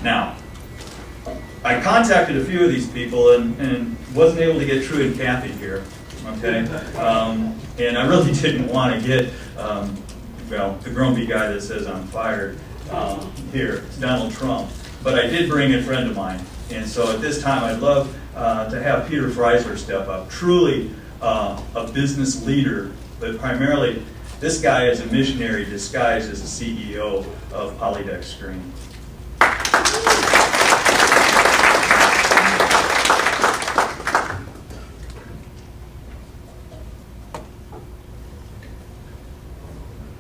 Now, I contacted a few of these people and wasn't able to get True and Kathy here, okay? And I really didn't want to get, well, the grumpy guy that says I'm fired here, it's Donald Trump. But I did bring a friend of mine. And so at this time, I'd love to have Peter Freissle step up. Truly a business leader, but primarily this guy is a missionary disguised as the CEO of Polydeck Screen.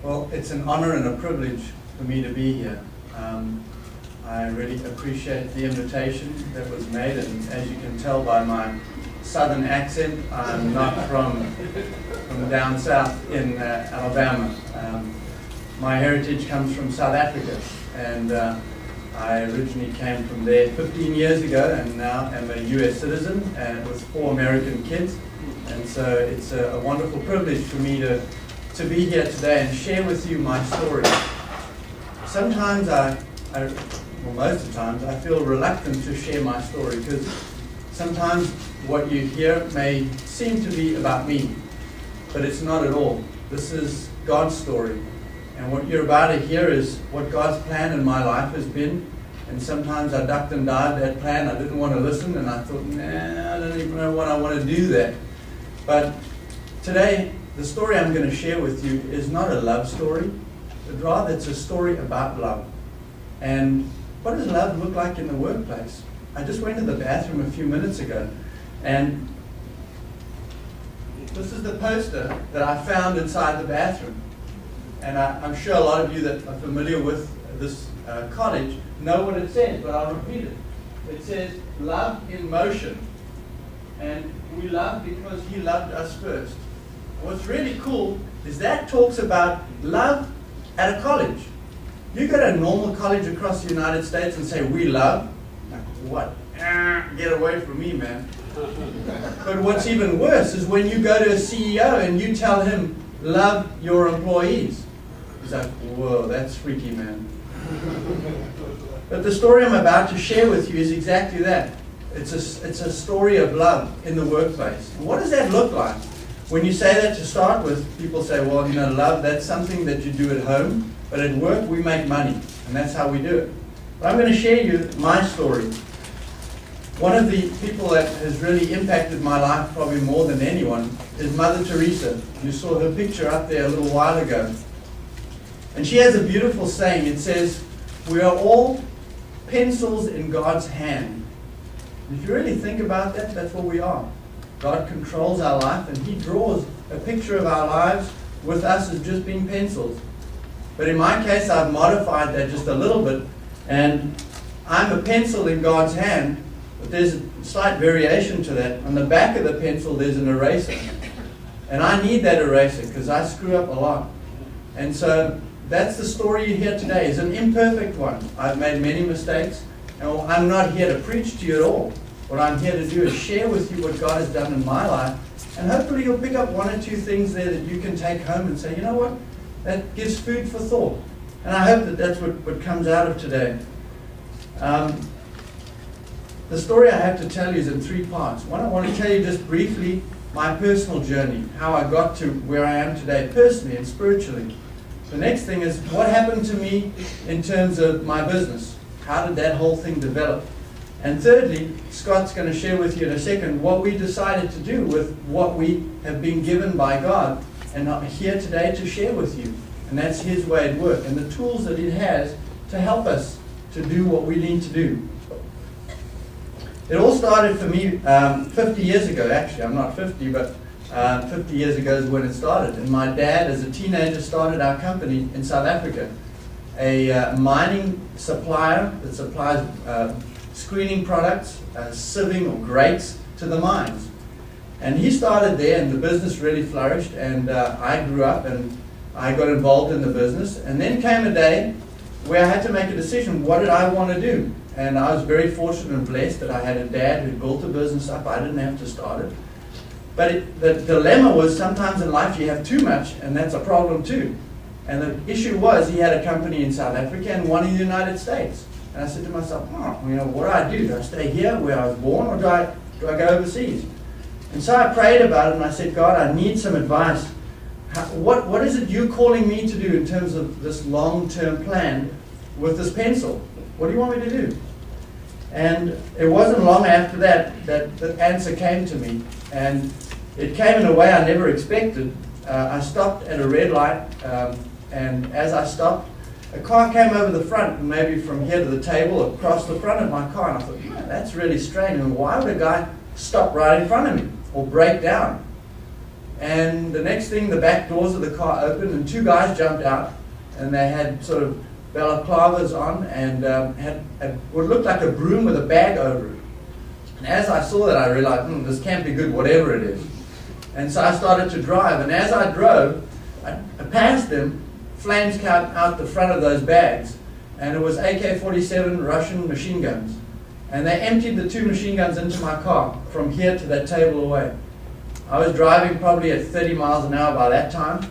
Well, it's an honor and a privilege for me to be here. I really appreciate the invitation that was made, and as you can tell by my southern accent, I'm not from down south in Alabama. My heritage comes from South Africa, and I originally came from there 15 years ago, and now am a US citizen with 4 American kids. And so it's a wonderful privilege for me to be here today and share with you my story. Sometimes well, most of the times, I feel reluctant to share my story because sometimes what you hear may seem to be about me, but it's not at all. This is God's story, and what you're about to hear is what God's plan in my life has been. And sometimes I ducked and dived that plan. I didn't want to listen, and I thought, nah, I don't even know what I want to do that. But today, the story I'm going to share with you is not a love story, but rather it's a story about love. And what does love look like in the workplace? I just went to the bathroom a few minutes ago, and this is the poster that I found inside the bathroom. And I'm sure a lot of you that are familiar with this college know what it says, but I'll repeat it. It says, love in motion. And we love because He loved us first. What's really cool is that talks about love at a college. You go to a normal college across the United States and say, we love, like, what? Get away from me, man. But what's even worse is when you go to a CEO and you tell him, love your employees. He's like, whoa, that's freaky, man. But the story I'm about to share with you is exactly that. It's a story of love in the workplace. And what does that look like? When you say that to start with, people say, well, you know, love, that's something that you do at home, but at work we make money, and that's how we do it. But I'm going to share you my story. One of the people that has really impacted my life probably more than anyone is Mother Teresa. You saw her picture up there a little while ago. And she has a beautiful saying. It says, we are all pencils in God's hand. If you really think about that, that's what we are. God controls our life, and He draws a picture of our lives with us as just being pencils. But in my case, I've modified that just a little bit, and I'm a pencil in God's hand, but there's a slight variation to that. On the back of the pencil, there's an eraser. And I need that eraser because I screw up a lot. And so that's the story you hear today. It's an imperfect one. I've made many mistakes, and I'm not here to preach to you at all. What I'm here to do is share with you what God has done in my life, and hopefully you'll pick up 1 or 2 things there that you can take home and say, you know what, that gives food for thought. And I hope that that's what comes out of today. The story I have to tell you is in 3 parts. One, I want to tell you just briefly my personal journey, how I got to where I am today, personally and spiritually. The next thing is what happened to me in terms of my business. How did that whole thing develop? And thirdly, Scott's going to share with you in a second what we decided to do with what we have been given by God, and I'm here today to share with you. And that's His way at work and the tools that He has to help us to do what we need to do. It all started for me 50 years ago, actually. I'm not 50, but 50 years ago is when it started. And my dad, as a teenager, started our company in South Africa, a mining supplier that supplies screening products, sieving or grates to the mines. And he started there, and the business really flourished, and I grew up and I got involved in the business. And then came a day where I had to make a decision. What did I want to do? And I was very fortunate and blessed that I had a dad who built a business up. I didn't have to start it. But the dilemma was sometimes in life you have too much, and that's a problem too. And the issue was he had a company in South Africa and one in the United States. And I said to myself, you know, what do I do? Do I stay here where I was born, or do I go overseas? And so I prayed about it, and I said, God, I need some advice. What is it you're calling me to do in terms of this long-term plan with this pencil? What do you want me to do? And it wasn't long after that the answer came to me. And it came in a way I never expected. I stopped at a red light, and as I stopped, a car came over the front, maybe from here to the table, across the front of my car. And I thought, that's really strange. And why would a guy stop right in front of me or break down? And the next thing, the back doors of the car opened, and two guys jumped out, and they had sort of balaclavas on, and had what looked like a broom with a bag over it. And as I saw that, I realized, this can't be good, whatever it is. And so I started to drive, and as I drove, I passed them, flames came out the front of those bags, and it was AK-47 Russian machine guns. And they emptied the two machine guns into my car from here to that table away. I was driving probably at 30 miles an hour by that time,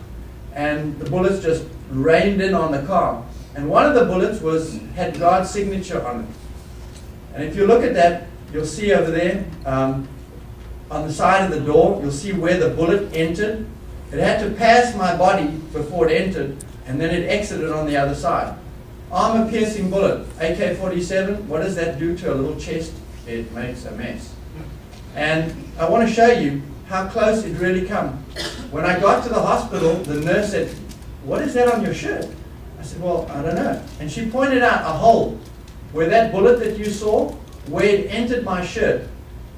and the bullets just rained in on the car. And one of the bullets had God's signature on it. And if you look at that, you'll see over there, on the side of the door, you'll see where the bullet entered. It had to pass my body before it entered, and then it exited on the other side. Armor-piercing bullet, AK-47, what does that do to a little chest? It makes a mess. And I want to show you how close it really come. When I got to the hospital, the nurse said, "What is that on your shirt?" I said, "Well, I don't know." And she pointed out a hole where that bullet that you saw, where it entered my shirt.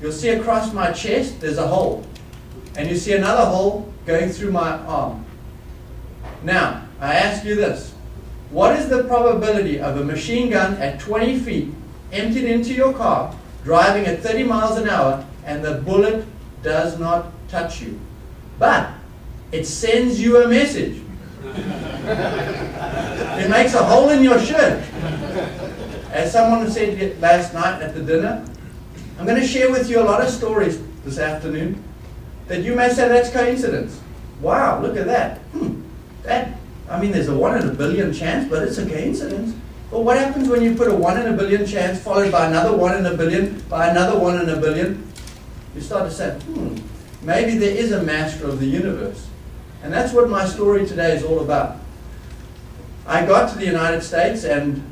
You'll see across my chest, there's a hole. And you see another hole going through my arm. Now, I ask you this. What is the probability of a machine gun at 20 feet emptied into your car, driving at 30 miles an hour, and the bullet does not touch you, but it sends you a message? It makes a hole in your shirt. As someone said last night at the dinner, I'm going to share with you a lot of stories this afternoon that you may say that's coincidence. Wow, look at that. There's a 1 in a billion chance, but it's a coincidence. But what happens when you put a 1 in a billion chance followed by another 1 in a billion, by another 1 in a billion? You start to say, maybe there is a master of the universe. And that's what my story today is all about. I got to the United States, and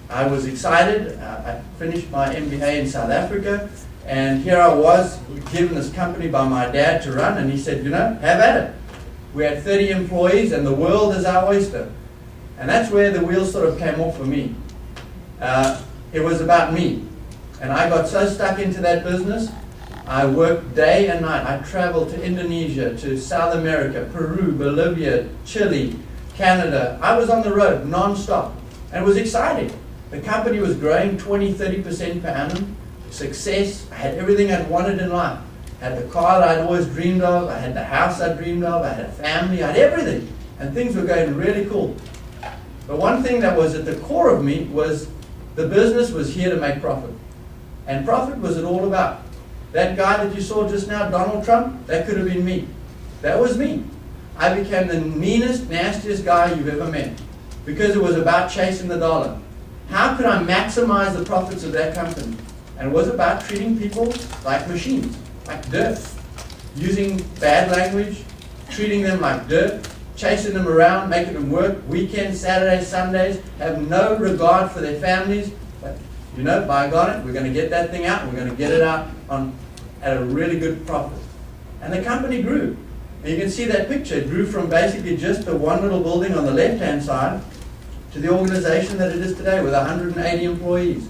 I was excited. I finished my MBA in South Africa, and here I was given this company by my dad to run, and he said, have at it. We had 30 employees, and the world is our oyster. And that's where the wheels sort of came off for me. It was about me. And I got so stuck into that business, I worked day and night. I traveled to Indonesia, to South America, Peru, Bolivia, Chile, Canada. I was on the road non-stop, and it was exciting. The company was growing 20-30% per annum. Success. I had everything I'd wanted in life. I had the car that I'd always dreamed of. I had the house I dreamed of. I had a family. I had everything. And things were going really cool. But one thing that was at the core of me was the business was here to make profit. And profit was it all about. That guy that you saw just now, Donald Trump, that could have been me. That was me. I became the meanest, nastiest guy you've ever met because it was about chasing the dollar. How could I maximize the profits of that company? And it was about treating people like machines, like dirt. Using bad language, treating them like dirt, chasing them around, making them work weekends, Saturdays, Sundays, have no regard for their families. But by God, we're going to get that thing out, and we're going to get it out at a really good profit. And the company grew. And you can see that picture. It grew from basically just the one little building on the left-hand side to the organization that it is today with 180 employees.